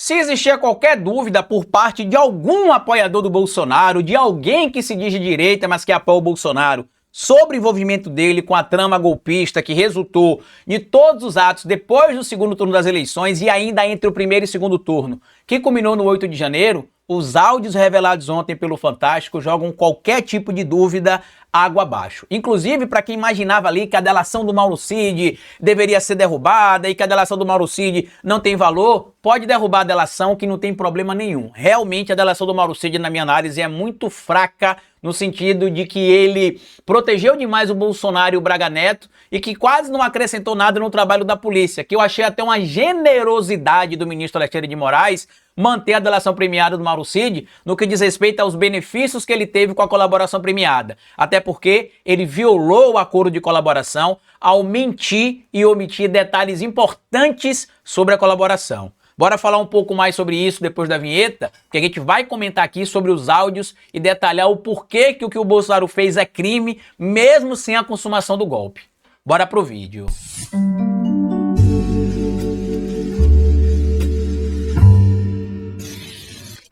Se existia qualquer dúvida por parte de algum apoiador do Bolsonaro, de alguém que se diz de direita, mas que apoia o Bolsonaro, sobre o envolvimento dele com a trama golpista que resultou de todos os atos depois do segundo turno das eleições e ainda entre o primeiro e segundo turno, que culminou no 8 de janeiro, os áudios revelados ontem pelo Fantástico jogam qualquer tipo de dúvida água abaixo. Inclusive, para quem imaginava ali que a delação do Mauro Cid deveria ser derrubada e que a delação do Mauro Cid não tem valor, pode derrubar a delação que não tem problema nenhum. Realmente, a delação do Mauro Cid, na minha análise, é muito fraca no sentido de que ele protegeu demais o Bolsonaro e o Braga Neto e que quase não acrescentou nada no trabalho da polícia, que eu achei até uma generosidade do ministro Alexandre de Moraes manter a delação premiada do Mauro Cid no que diz respeito aos benefícios que ele teve com a colaboração premiada. Até porque ele violou o acordo de colaboração ao mentir e omitir detalhes importantes sobre a colaboração. Bora falar um pouco mais sobre isso depois da vinheta, porque a gente vai comentar aqui sobre os áudios e detalhar o porquê que o o Bolsonaro fez é crime, mesmo sem a consumação do golpe. Bora pro vídeo.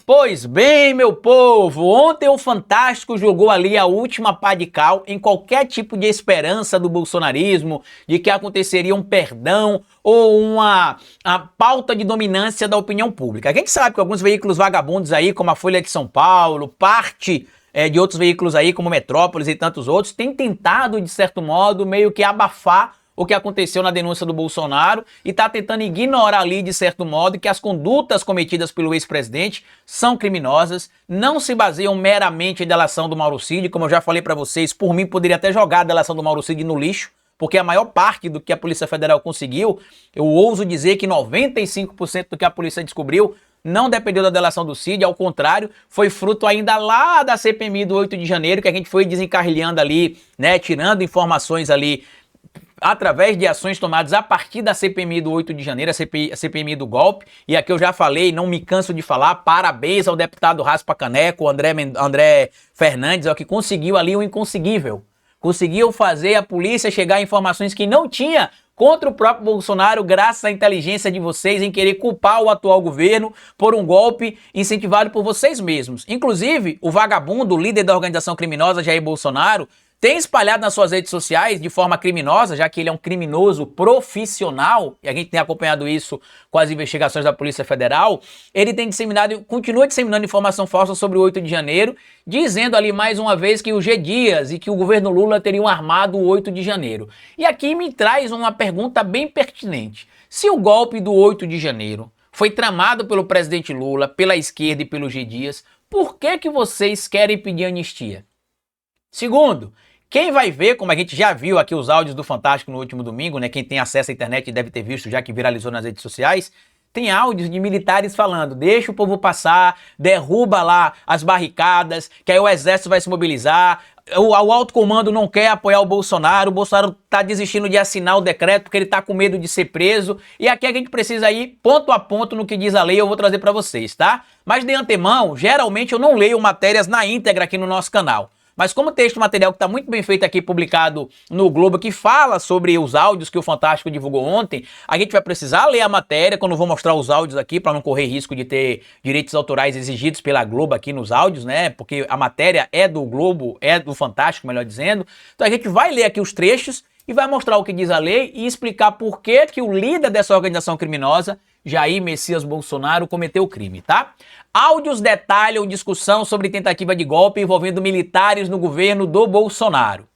Pois bem, meu povo, ontem o Fantástico jogou ali a última pá de cal em qualquer tipo de esperança do bolsonarismo, de que aconteceria um perdão ou a pauta de dominância da opinião pública. A gente sabe que alguns veículos vagabundos aí, como a Folha de São Paulo, parte de outros veículos aí, como Metrópolis e tantos outros, têm tentado, de certo modo, meio que abafar o que aconteceu na denúncia do Bolsonaro e está tentando ignorar ali, de certo modo, que as condutas cometidas pelo ex-presidente são criminosas, não se baseiam meramente em delação do Mauro Cid, como eu já falei para vocês, por mim poderia até jogar a delação do Mauro Cid no lixo, porque a maior parte do que a Polícia Federal conseguiu, eu ouso dizer que 95% do que a polícia descobriu não dependeu da delação do Cid, ao contrário, foi fruto ainda lá da CPMI do 8 de janeiro, que a gente foi desencarrilhando ali, né, tirando informações ali, através de ações tomadas a partir da CPMI do 8 de janeiro, a CPMI do golpe, e aqui eu já falei, não me canso de falar, parabéns ao deputado Raspa Caneco, André Fernandes, que conseguiu ali o inconseguível. Conseguiu fazer a polícia chegar a informações que não tinha contra o próprio Bolsonaro, graças à inteligência de vocês em querer culpar o atual governo por um golpe incentivado por vocês mesmos. Inclusive, o vagabundo, líder da organização criminosa Jair Bolsonaro, tem espalhado nas suas redes sociais de forma criminosa, já que ele é um criminoso profissional, e a gente tem acompanhado isso com as investigações da Polícia Federal, ele tem disseminado, continua disseminando informação falsa sobre o 8 de janeiro, dizendo ali mais uma vez que o G. Dias e que o governo Lula teriam armado o 8 de janeiro. E aqui me traz uma pergunta bem pertinente. Se o golpe do 8 de janeiro foi tramado pelo presidente Lula, pela esquerda e pelo G. Dias, por que vocês querem pedir anistia? Segundo, quem vai ver, como a gente já viu aqui os áudios do Fantástico no último domingo, né? Quem tem acesso à internet deve ter visto, já que viralizou nas redes sociais, tem áudios de militares falando, deixa o povo passar, derruba lá as barricadas, que aí o exército vai se mobilizar, o alto comando não quer apoiar o Bolsonaro tá desistindo de assinar o decreto porque ele tá com medo de ser preso, e aqui a gente precisa ir ponto a ponto no que diz a lei, eu vou trazer para vocês, tá? Mas de antemão, geralmente eu não leio matérias na íntegra aqui no nosso canal. Mas como texto material que está muito bem feito aqui, publicado no Globo, que fala sobre os áudios que o Fantástico divulgou ontem, a gente vai precisar ler a matéria quando eu vou mostrar os áudios aqui, para não correr risco de ter direitos autorais exigidos pela Globo aqui nos áudios, né? Porque a matéria é do Globo, é do Fantástico, melhor dizendo. Então a gente vai ler aqui os trechos e vai mostrar o que diz a lei e explicar por que o líder dessa organização criminosa, Jair Messias Bolsonaro, cometeu o crime, tá? Áudios detalham discussão sobre tentativa de golpe envolvendo militares no governo do Bolsonaro.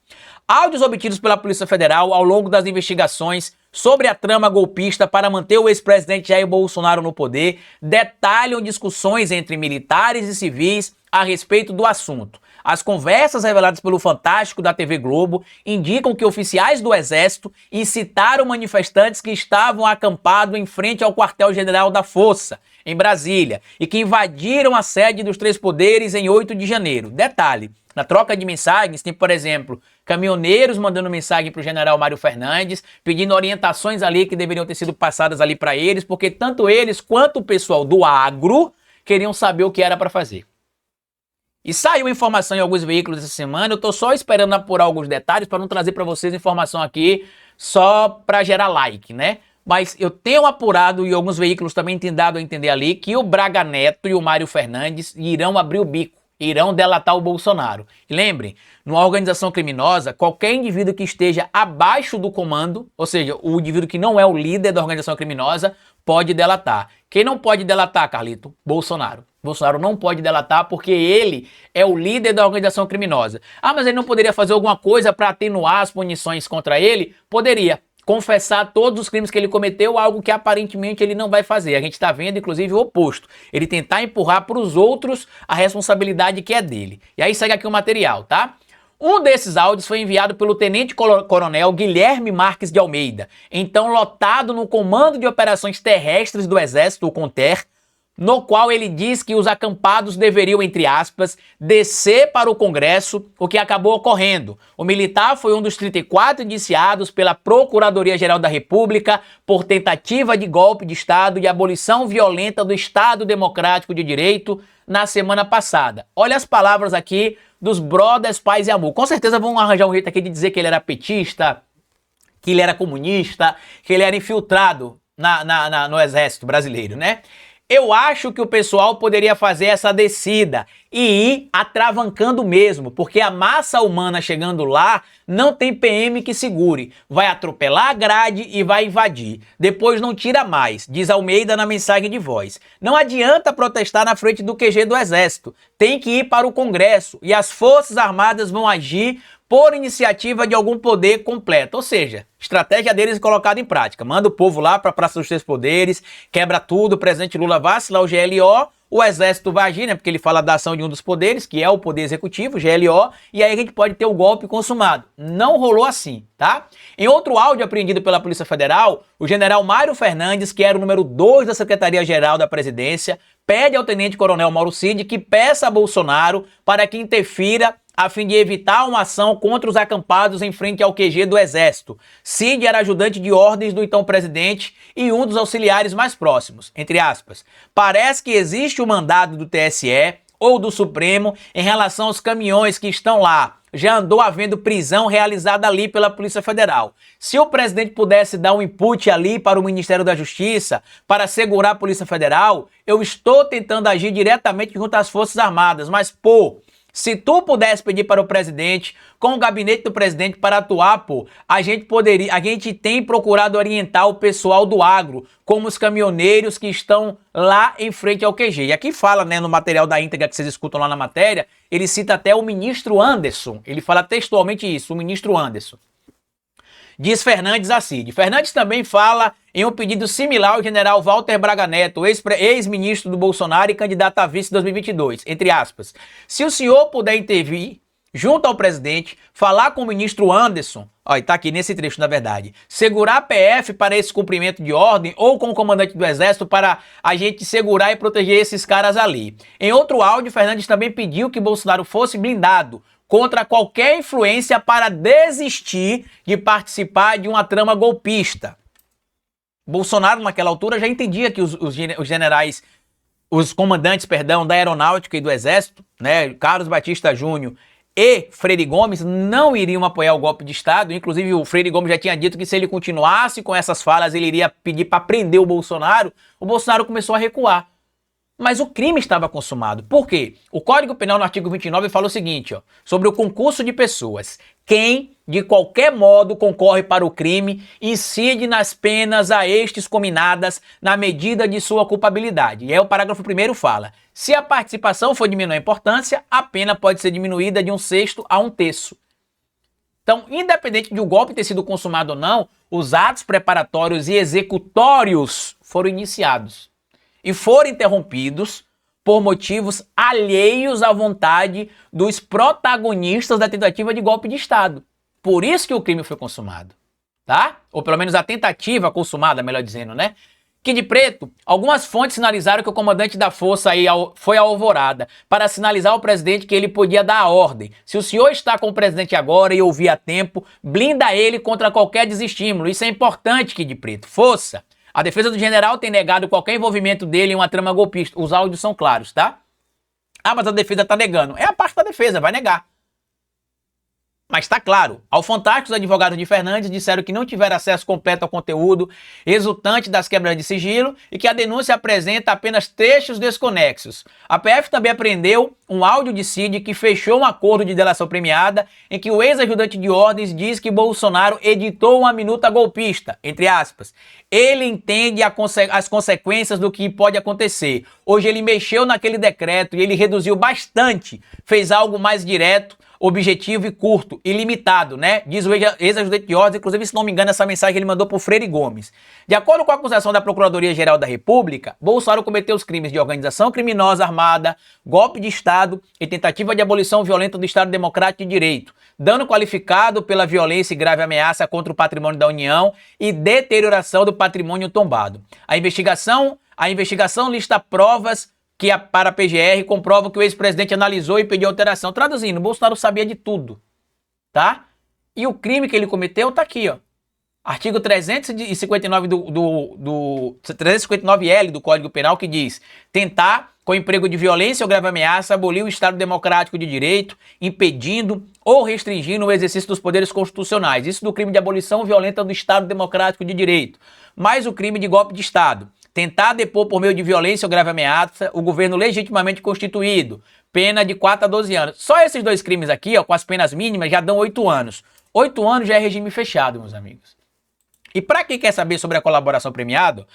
Áudios obtidos pela Polícia Federal ao longo das investigações sobre a trama golpista para manter o ex-presidente Jair Bolsonaro no poder detalham discussões entre militares e civis a respeito do assunto. As conversas reveladas pelo Fantástico da TV Globo indicam que oficiais do Exército incitaram manifestantes que estavam acampados em frente ao quartel-general da Força, em Brasília, e que invadiram a sede dos Três Poderes em 8 de janeiro. Detalhe, na troca de mensagens tem, por exemplo, caminhoneiros mandando mensagem para o general Mário Fernandes, pedindo orientações ali que deveriam ter sido passadas ali para eles, porque tanto eles quanto o pessoal do agro queriam saber o que era para fazer. E saiu informação em alguns veículos essa semana, eu tô só esperando apurar alguns detalhes para não trazer para vocês informação aqui só para gerar like, né? Mas eu tenho apurado, e alguns veículos também têm dado a entender ali, que o Braga Neto e o Mário Fernandes irão abrir o bico, irão delatar o Bolsonaro. E lembrem, numa organização criminosa, qualquer indivíduo que esteja abaixo do comando, ou seja, o indivíduo que não é o líder da organização criminosa, pode delatar. Quem não pode delatar, Carlito? Bolsonaro. Bolsonaro não pode delatar porque ele é o líder da organização criminosa. Ah, mas ele não poderia fazer alguma coisa para atenuar as punições contra ele? Poderia. Confessar todos os crimes que ele cometeu, algo que aparentemente ele não vai fazer. A gente está vendo, inclusive, o oposto. Ele tentar empurrar para os outros a responsabilidade que é dele. E aí segue aqui o material, tá? Um desses áudios foi enviado pelo tenente-coronel Guilherme Marques de Almeida, então lotado no Comando de Operações Terrestres do Exército, o CONTER, no qual ele diz que os acampados deveriam, entre aspas, descer para o Congresso, o que acabou ocorrendo. O militar foi um dos 34 indiciados pela Procuradoria-Geral da República por tentativa de golpe de Estado e abolição violenta do Estado Democrático de Direito na semana passada. Olha as palavras aqui dos brothers Paz e Amor. Com certeza vão arranjar um jeito aqui de dizer que ele era petista, que ele era comunista, que ele era infiltrado no Exército Brasileiro, né? Eu acho que o pessoal poderia fazer essa descida e ir atravancando mesmo, porque a massa humana chegando lá não tem PM que segure. Vai atropelar a grade e vai invadir. Depois não tira mais, diz Almeida na mensagem de voz. Não adianta protestar na frente do QG do Exército. Tem que ir para o Congresso e as Forças Armadas vão agir por iniciativa de algum poder completo. Ou seja, estratégia deles colocada em prática. Manda o povo lá para a Praça dos Três Poderes, quebra tudo, o presidente Lula vai assinar o GLO, o Exército vai agir, né? Porque ele fala da ação de um dos poderes, que é o Poder Executivo, GLO, e aí a gente pode ter o golpe consumado. Não rolou assim, tá? Em outro áudio apreendido pela Polícia Federal, o general Mário Fernandes, que era o número 2 da Secretaria-Geral da Presidência, pede ao tenente-coronel Mauro Cid que peça a Bolsonaro para que interfira a fim de evitar uma ação contra os acampados em frente ao QG do Exército. Cid era ajudante de ordens do então presidente e um dos auxiliares mais próximos, entre aspas. Parece que existe um mandado do TSE ou do Supremo em relação aos caminhões que estão lá. Já andou havendo prisão realizada ali pela Polícia Federal. Se o presidente pudesse dar um input ali para o Ministério da Justiça, para segurar a Polícia Federal, eu estou tentando agir diretamente junto às Forças Armadas, mas, pô, se tu pudesse pedir para o presidente, com o gabinete do presidente para atuar, pô, a gente tem procurado orientar o pessoal do agro, como os caminhoneiros que estão lá em frente ao QG. E aqui fala, né, no material da íntegra que vocês escutam lá na matéria, ele cita até o ministro Anderson. Ele fala textualmente isso, o ministro Anderson. Diz Fernandes a Cid. Fernandes também fala em um pedido similar ao general Walter Braga Neto, ex-ministro do Bolsonaro e candidato a vice em 2022, entre aspas. Se o senhor puder intervir junto ao presidente, falar com o ministro Anderson, ó, e tá aqui nesse trecho, na verdade, segurar a PF para esse cumprimento de ordem ou com o comandante do Exército para a gente segurar e proteger esses caras ali. Em outro áudio, Fernandes também pediu que Bolsonaro fosse blindado contra qualquer influência para desistir de participar de uma trama golpista. Bolsonaro, naquela altura, já entendia que os generais, os comandantes, perdão, da Aeronáutica e do Exército, né, Carlos Batista Júnior e Freire Gomes, não iriam apoiar o golpe de Estado. Inclusive, o Freire Gomes já tinha dito que se ele continuasse com essas falas, ele iria pedir para prender o Bolsonaro. O Bolsonaro começou a recuar. Mas o crime estava consumado. Por quê? O Código Penal, no artigo 29, fala o seguinte, ó, sobre o concurso de pessoas. Quem, de qualquer modo, concorre para o crime, incide nas penas a estes cominadas na medida de sua culpabilidade. E aí o parágrafo 1º fala, se a participação for de menor importância, a pena pode ser diminuída de 1/6 a 1/3. Então, independente de o golpe ter sido consumado ou não, os atos preparatórios e executórios foram iniciados e foram interrompidos por motivos alheios à vontade dos protagonistas da tentativa de golpe de Estado. Por isso que o crime foi consumado, tá? Ou pelo menos a tentativa consumada, melhor dizendo, né? Kid Preto, algumas fontes sinalizaram que o comandante da força aí foi à Alvorada para sinalizar ao presidente que ele podia dar a ordem. Se o senhor está com o presidente agora e ouvir a tempo, blinda ele contra qualquer desestímulo. Isso é importante, Kid Preto. Força! A defesa do general tem negado qualquer envolvimento dele em uma trama golpista. Os áudios são claros, tá? Ah, mas a defesa tá negando. É a parte da defesa, vai negar. Mas está claro, ao Fantástico, os advogados de Fernandes disseram que não tiveram acesso completo ao conteúdo resultante das quebras de sigilo e que a denúncia apresenta apenas trechos desconexos. A PF também apreendeu um áudio de Cid que fechou um acordo de delação premiada em que o ex-ajudante de ordens diz que Bolsonaro editou uma minuta golpista, entre aspas. Ele entende as consequências do que pode acontecer. Hoje ele mexeu naquele decreto e ele reduziu bastante, fez algo mais direto, objetivo e curto, ilimitado, né? Diz o ex-ajudante de ordens, inclusive, se não me engano, essa mensagem ele mandou pro Freire Gomes. De acordo com a acusação da Procuradoria-Geral da República, Bolsonaro cometeu os crimes de organização criminosa armada, golpe de Estado e tentativa de abolição violenta do Estado Democrático de Direito, dano qualificado pela violência e grave ameaça contra o patrimônio da União e deterioração do patrimônio tombado. A investigação lista provas que para a PGR comprovam que o ex-presidente analisou e pediu alteração. Traduzindo, Bolsonaro sabia de tudo, tá? E o crime que ele cometeu tá aqui, ó. Artigo 359 359L do Código Penal, que diz: tentar, com emprego de violência ou grave ameaça, abolir o Estado Democrático de Direito, impedindo ou restringindo o exercício dos poderes constitucionais. Isso do crime de abolição violenta do Estado Democrático de Direito. Mais o crime de golpe de Estado. Tentar depor por meio de violência ou grave ameaça o governo legitimamente constituído. Pena de 4 a 12 anos. Só esses dois crimes aqui, ó, com as penas mínimas, já dão 8 anos. 8 anos já é regime fechado, meus amigos. E para quem quer saber sobre a colaboração premiada,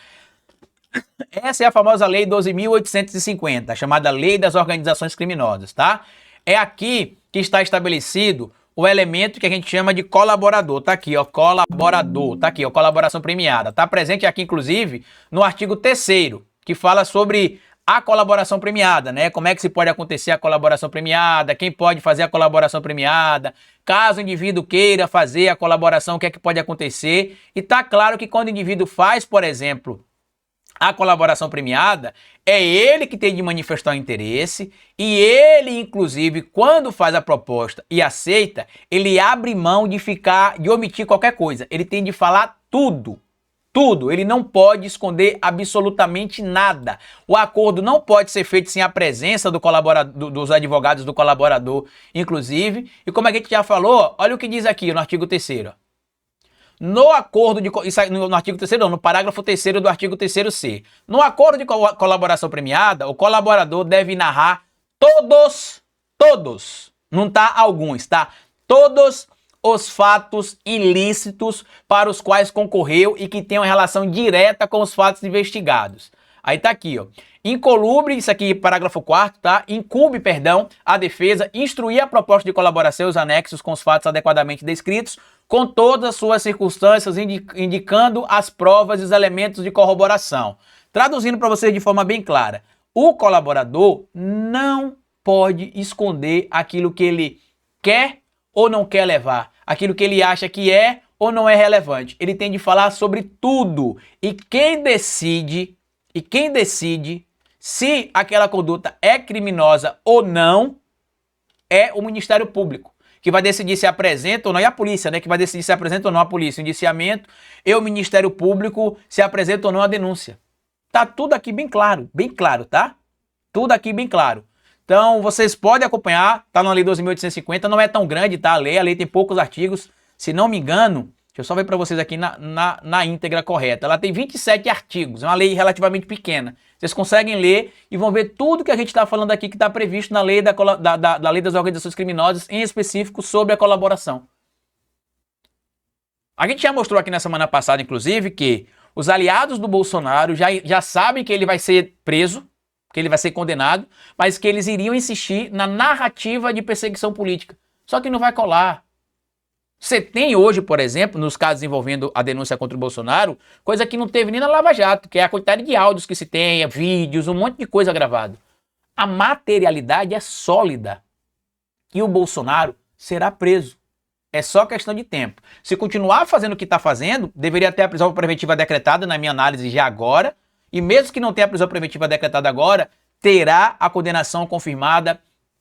essa é a famosa Lei 12.850, chamada Lei das Organizações Criminosas, tá? É aqui que está estabelecido o elemento que a gente chama de colaborador. Tá aqui, ó, colaborador. Tá aqui, ó, colaboração premiada. Tá presente aqui, inclusive, no artigo 3º, que fala sobre a colaboração premiada, né? Como é que se pode acontecer a colaboração premiada, quem pode fazer a colaboração premiada, caso o indivíduo queira fazer a colaboração, o que é que pode acontecer. E tá claro que quando o indivíduo faz, por exemplo, a colaboração premiada, é ele que tem de manifestar o interesse e ele, inclusive, quando faz a proposta e aceita, ele abre mão de omitir qualquer coisa. Ele tem de falar tudo. Tudo. Ele não pode esconder absolutamente nada. O acordo não pode ser feito sem a presença dos advogados do colaborador, inclusive. E como a gente já falou, olha o que diz aqui no artigo 3º. No acordo de... Isso no artigo 3º, não, no parágrafo 3º do artigo 3º-C. No acordo de colaboração premiada, o colaborador deve narrar todos, não tá alguns, tá? Todos os fatos ilícitos para os quais concorreu e que tenham relação direta com os fatos investigados. Aí tá aqui, ó. Incolubre, isso aqui, parágrafo 4º, tá? Incumbe, perdão, a defesa instruir a proposta de colaboração e os anexos com os fatos adequadamente descritos, com todas as suas circunstâncias, indicando as provas e os elementos de corroboração. Traduzindo para vocês de forma bem clara, o colaborador não pode esconder aquilo que ele quer ou não quer levar, aquilo que ele acha que é ou não é relevante. Ele tem de falar sobre tudo. E quem decide se aquela conduta é criminosa ou não é o Ministério Público, que vai decidir se apresenta ou não, e a polícia, né, que vai decidir se apresenta ou não a polícia, o indiciamento, e o Ministério Público se apresenta ou não a denúncia. Tá tudo aqui bem claro, tá? Tudo aqui bem claro. Então, vocês podem acompanhar, tá na Lei 12.850, não é tão grande, tá? A lei tem poucos artigos, se não me engano, deixa eu só ver para vocês aqui na íntegra correta. Ela tem 27 artigos, é uma lei relativamente pequena. Vocês conseguem ler e vão ver tudo que a gente está falando aqui que está previsto na lei da Lei das Organizações Criminosas, em específico sobre a colaboração. A gente já mostrou aqui na semana passada, inclusive, que os aliados do Bolsonaro já sabem que ele vai ser preso, que ele vai ser condenado, mas que eles iriam insistir na narrativa de perseguição política. Só que não vai colar. Você tem hoje, por exemplo, nos casos envolvendo a denúncia contra o Bolsonaro, coisa que não teve nem na Lava Jato, que é a quantidade de áudios que se tem, vídeos, um monte de coisa gravado. A materialidade é sólida. E o Bolsonaro será preso. É só questão de tempo. Se continuar fazendo o que está fazendo, deveria ter a prisão preventiva decretada, na minha análise, já agora. E mesmo que não tenha a prisão preventiva decretada agora, terá a condenação confirmada,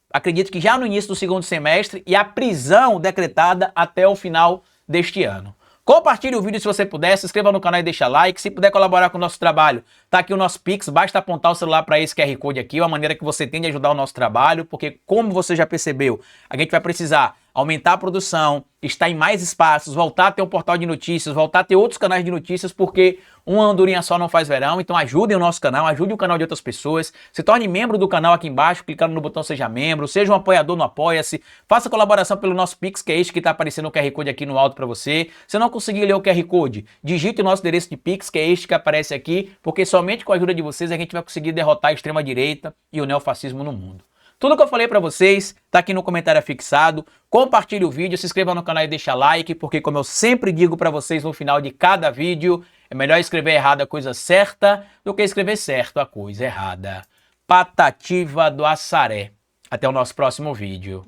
acredito que já no início do segundo semestre, e a prisão decretada até o final deste ano. Compartilhe o vídeo se você puder, se inscreva no canal e deixa like. Se puder colaborar com o nosso trabalho, tá aqui o nosso Pix, basta apontar o celular para esse QR Code aqui, uma maneira que você tem de ajudar o nosso trabalho, porque como você já percebeu, a gente vai precisar aumentar a produção, estar em mais espaços, voltar a ter um portal de notícias, voltar a ter outros canais de notícias, porque uma andorinha só não faz verão. Então ajudem o nosso canal, ajudem o canal de outras pessoas, se torne membro do canal aqui embaixo, clicando no botão Seja Membro, seja um apoiador no Apoia-se, faça colaboração pelo nosso Pix, que é este que está aparecendo o QR Code aqui no alto para você. Se não conseguir ler o QR Code, digite o nosso endereço de Pix, que é este que aparece aqui, porque somente com a ajuda de vocês a gente vai conseguir derrotar a extrema-direita e o neofascismo no mundo. Tudo que eu falei pra vocês tá aqui no comentário fixado. Compartilhe o vídeo, se inscreva no canal e deixa like, porque como eu sempre digo pra vocês no final de cada vídeo, é melhor escrever errado a coisa certa do que escrever certo a coisa errada. Patativa do Assaré. Até o nosso próximo vídeo.